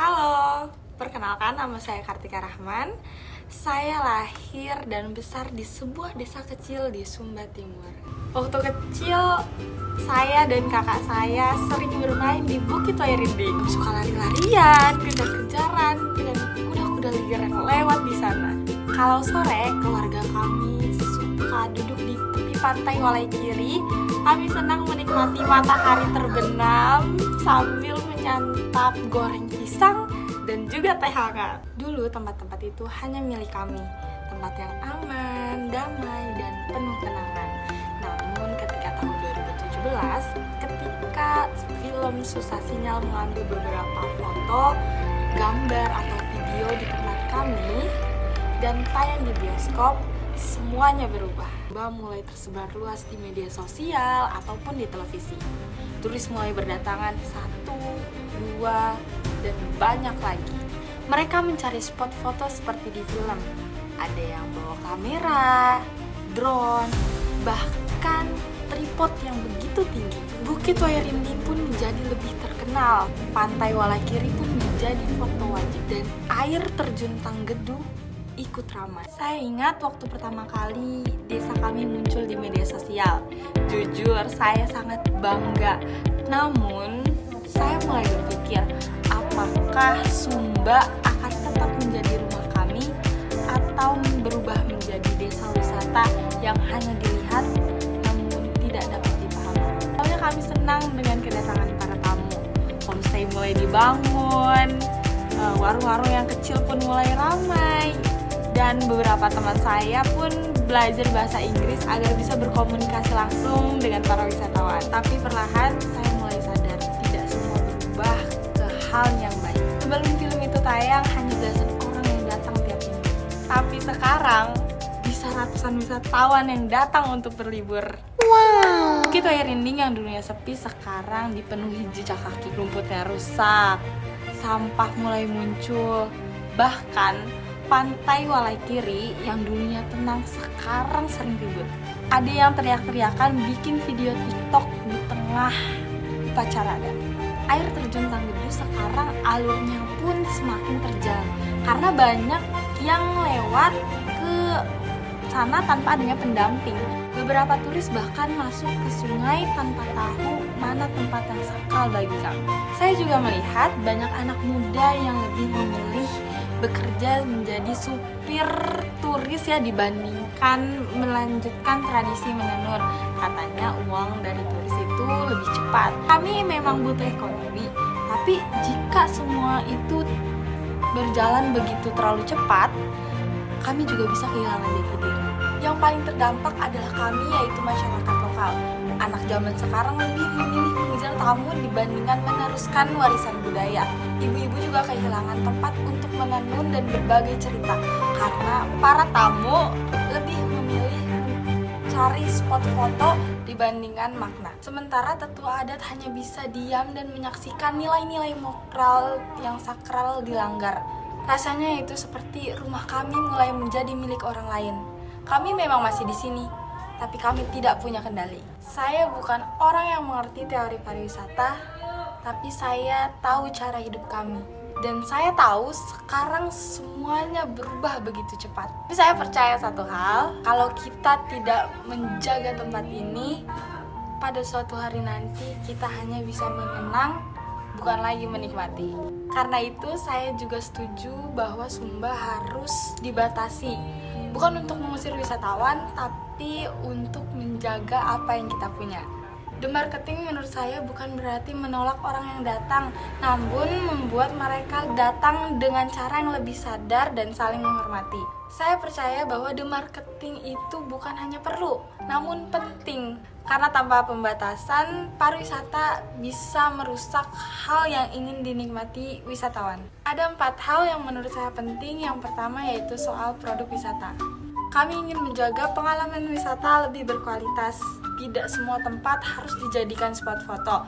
Halo, perkenalkan nama saya Kartika Rahman. Saya lahir dan besar di sebuah desa kecil di Sumba Timur. Waktu kecil, saya dan kakak saya sering bermain di Bukit Wairinding. Suka lari-larian, kejar-kejaran, dan kuda-kuda liar yang lewat di sana. Kalau sore, keluarga kami suka duduk di tepi pantai Walai Kiri. Kami senang menikmati matahari terbenam sambil menyantap goreng pisang dan juga teh hangat. Dulu tempat-tempat itu hanya milik kami, tempat yang aman, damai, dan penuh kenangan. Namun ketika tahun 2017, ketika film Susah Sinyal mengambil beberapa foto, gambar, atau video di tempat kami dan tayang di bioskop, semuanya berubah. Mulai tersebar luas di media sosial ataupun di televisi. Turis mulai berdatangan 1, 2, dan banyak lagi. Mereka mencari spot foto seperti di film. Ada yang bawa kamera, drone, bahkan tripod yang begitu tinggi. Bukit Wairinding pun menjadi lebih terkenal. Pantai Walai Kiri pun menjadi foto wajib, dan air terjun Tanggedu ikut ramai. Saya ingat waktu pertama kali desa kami muncul di media sosial. Jujur, saya sangat bangga. Namun, saya mulai berpikir, apakah Sumba akan tetap menjadi rumah kami atau berubah menjadi desa wisata yang hanya dilihat namun tidak dapat dipahami. Awalnya kami senang dengan kedatangan para tamu. Homestay mulai dibangun, warung-warung yang kecil pun mulai ramai. Dan beberapa teman saya pun belajar bahasa Inggris agar bisa berkomunikasi langsung dengan para wisatawan. Tapi perlahan saya mulai sadar tidak semua berubah ke hal yang baik. Sebelum film itu tayang, hanya belasan orang yang datang tiap minggu. Tapi sekarang bisa ratusan wisatawan yang datang untuk berlibur. Wow! Bukit Wairinding yang dulunya sepi sekarang dipenuhi jejak kaki. Rumputnya rusak, sampah mulai muncul, bahkan Pantai Walai Kiri yang dulunya tenang sekarang sering ribut. Ada yang teriak-teriakan bikin video TikTok di tengah upacara adat. Air terjun Tanggedu sekarang alurnya pun semakin terjal karena banyak yang lewat ke sana tanpa adanya pendamping. Beberapa turis bahkan masuk ke sungai tanpa tahu mana tempat yang sakral bagi kami. Saya juga melihat banyak anak muda yang lebih memilih bekerja menjadi supir turis ya dibandingkan melanjutkan tradisi menenun. Katanya uang dari turis itu lebih cepat. Kami memang butuh ekonomi, tapi jika semua itu berjalan begitu terlalu cepat, kami juga bisa kehilangan jati diri. Yang paling terdampak adalah kami, yaitu masyarakat lokal. Anak zaman sekarang lebih memilih mengejar tamu dibandingkan meneruskan warisan budaya. Ibu-ibu juga kehilangan tempat untuk menenun dan berbagai cerita karena para tamu lebih memilih cari spot foto dibandingkan makna. Sementara tetua adat hanya bisa diam dan menyaksikan nilai-nilai moral yang sakral dilanggar. Rasanya itu seperti rumah kami mulai menjadi milik orang lain. Kami memang masih di sini, tapi kami tidak punya kendali. Saya bukan orang yang mengerti teori pariwisata, tapi saya tahu cara hidup kami. Dan saya tahu sekarang semuanya berubah begitu cepat. Tapi saya percaya satu hal, kalau kita tidak menjaga tempat ini, pada suatu hari nanti kita hanya bisa mengenang, bukan lagi menikmati. Karena itu saya juga setuju bahwa Sumba harus dibatasi. Bukan untuk mengusir wisatawan, tapi untuk menjaga apa yang kita punya. Demarketing menurut saya bukan berarti menolak orang yang datang, namun membuat mereka datang dengan cara yang lebih sadar dan saling menghormati. Saya percaya bahwa demarketing itu bukan hanya perlu, namun penting. Karena tanpa pembatasan, pariwisata bisa merusak hal yang ingin dinikmati wisatawan. Ada 4 hal yang menurut saya penting. Yang pertama yaitu soal produk wisata. Kami ingin menjaga pengalaman wisata lebih berkualitas. Tidak semua tempat harus dijadikan spot foto.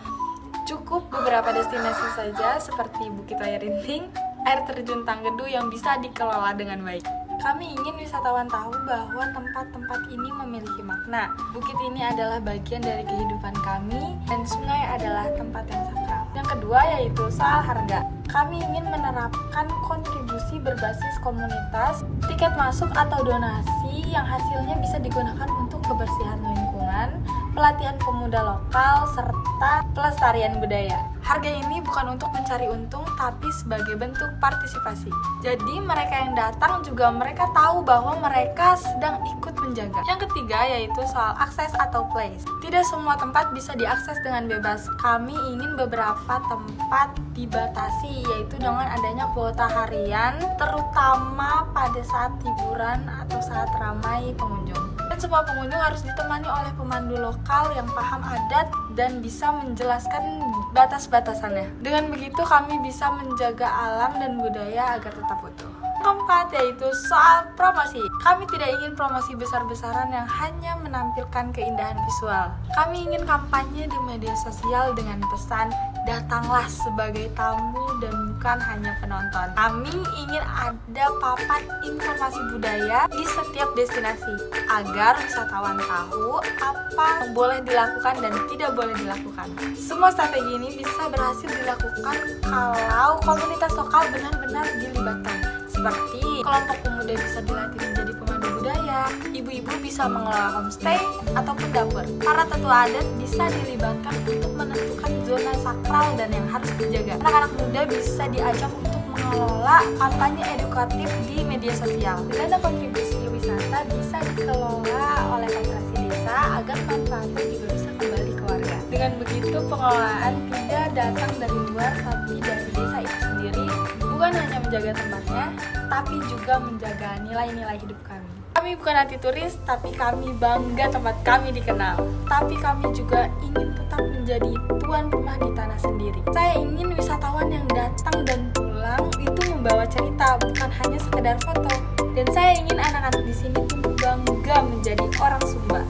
Cukup beberapa destinasi saja seperti Bukit Wairinding, air terjun Tanggedu yang bisa dikelola dengan baik. Kami ingin wisatawan tahu bahwa tempat-tempat ini memiliki makna. Bukit ini adalah bagian dari kehidupan kami dan sungai adalah tempat yang sakral. Yang kedua yaitu soal harga. Kami ingin menerapkan kontribusi berbasis komunitas, tiket masuk atau donasi yang hasilnya bisa digunakan untuk kebersihan lingkungan, pelatihan pemuda lokal, serta pelestarian budaya. Harga ini bukan untuk mencari untung, tapi sebagai bentuk partisipasi. Jadi mereka yang datang juga mereka tahu bahwa mereka sedang ikut menjaga. Yang ketiga yaitu soal akses atau place. Tidak semua tempat bisa diakses dengan bebas. Kami ingin beberapa tempat dibatasi, yaitu dengan adanya kuota harian, terutama pada saat hiburan atau saat ramai pengunjung. Dan semua pengunjung harus ditemani oleh pemandu lokal yang paham adat dan bisa menjelaskan batas-batasannya. Dengan begitu kami bisa menjaga alam dan budaya agar tetap utuh. Keempat yaitu soal promosi. Kami tidak ingin promosi besar-besaran yang hanya menampilkan keindahan visual. Kami ingin kampanye di media sosial dengan pesan datanglah sebagai tamu dan bukan hanya penonton. Kami ingin ada papan informasi budaya di setiap destinasi agar wisatawan tahu apa yang boleh dilakukan dan tidak boleh dilakukan. Semua strategi ini bisa berhasil dilakukan kalau komunitas lokal benar-benar dilibatkan. Seperti kelompok pemuda bisa dilatih menjadi pemandu budaya, ibu-ibu bisa mengelola homestay ataupun dapur. Para tetua adat bisa dilibatkan untuk menentukan zona sakral dan yang harus dijaga. Anak-anak muda bisa diajak untuk mengelola kampanye edukatif di media sosial. Dana kontribusi wisata bisa dikelola oleh koperasi desa agar manfaatnya juga bisa kembali ke warga. Dengan begitu pengelolaan tidak datang dari luar tapi dari desa itu sendiri. Bukan hanya menjaga tempatnya, tapi juga menjaga nilai-nilai hidup kami. Kami bukan anti turis, tapi kami bangga tempat kami dikenal. Tapi kami juga ingin tetap menjadi tuan rumah di tanah sendiri. Saya ingin wisatawan yang datang dan pulang itu membawa cerita, bukan hanya sekedar foto. Dan saya ingin anak-anak di sini tuh bangga menjadi orang Sumba,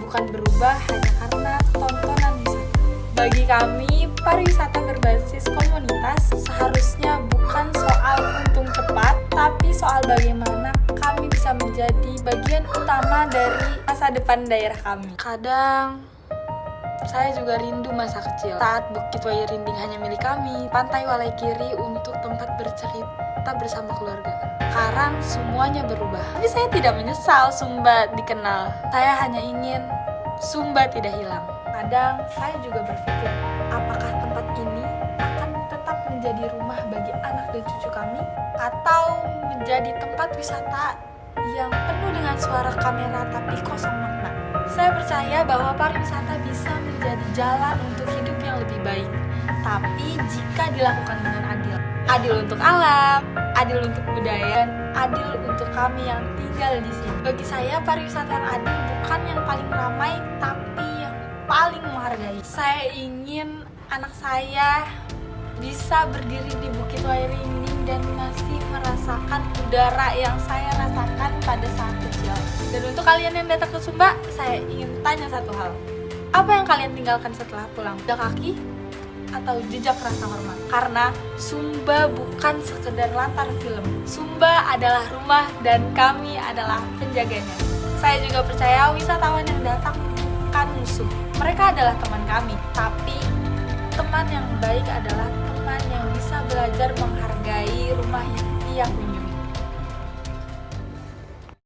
bukan berubah hanya karena tontonan wisata. Bagi kami, pariwisata berbasis komunitas seharusnya bukan soal untung cepat, tapi soal bagaimana kami bisa menjadi bagian utama dari masa depan daerah kami. Kadang saya juga rindu masa kecil saat Bukit Wairinding hanya milik kami, Pantai Walai Kiri untuk tempat bercerita bersama keluarga. Sekarang semuanya berubah, tapi saya tidak menyesal Sumba dikenal. Saya hanya ingin Sumba tidak hilang. Kadang saya juga berpikir, apakah tempat ini akan tetap menjadi rumah bagi anak dan cucu kami, atau menjadi tempat wisata yang penuh dengan suara kamera tapi kosong makna. Saya percaya bahwa pariwisata bisa menjadi jalan untuk hidup yang lebih baik, tapi jika dilakukan dengan adil. Adil untuk alam, adil untuk budaya, dan adil untuk kami yang tinggal di sini. Bagi saya, pariwisata yang adil bukan yang paling ramai, tapi yang paling menghargai. Saya ingin anak saya bisa berdiri di Bukit Wairinding dan masih merasakan udara yang saya rasakan pada saat kecil. Dan untuk kalian yang datang ke Sumba, saya ingin tanya satu hal. Apa yang kalian tinggalkan setelah pulang? Jejak kaki atau jejak rasa hormat? Karena Sumba bukan sekedar latar film. Sumba adalah rumah dan kami adalah penjaganya. Saya juga percaya wisatawan yang datang bukan musuh. Mereka adalah teman kami, tapi teman yang baik adalah teman yang bisa belajar menghargai rumah yang ia kunjungi.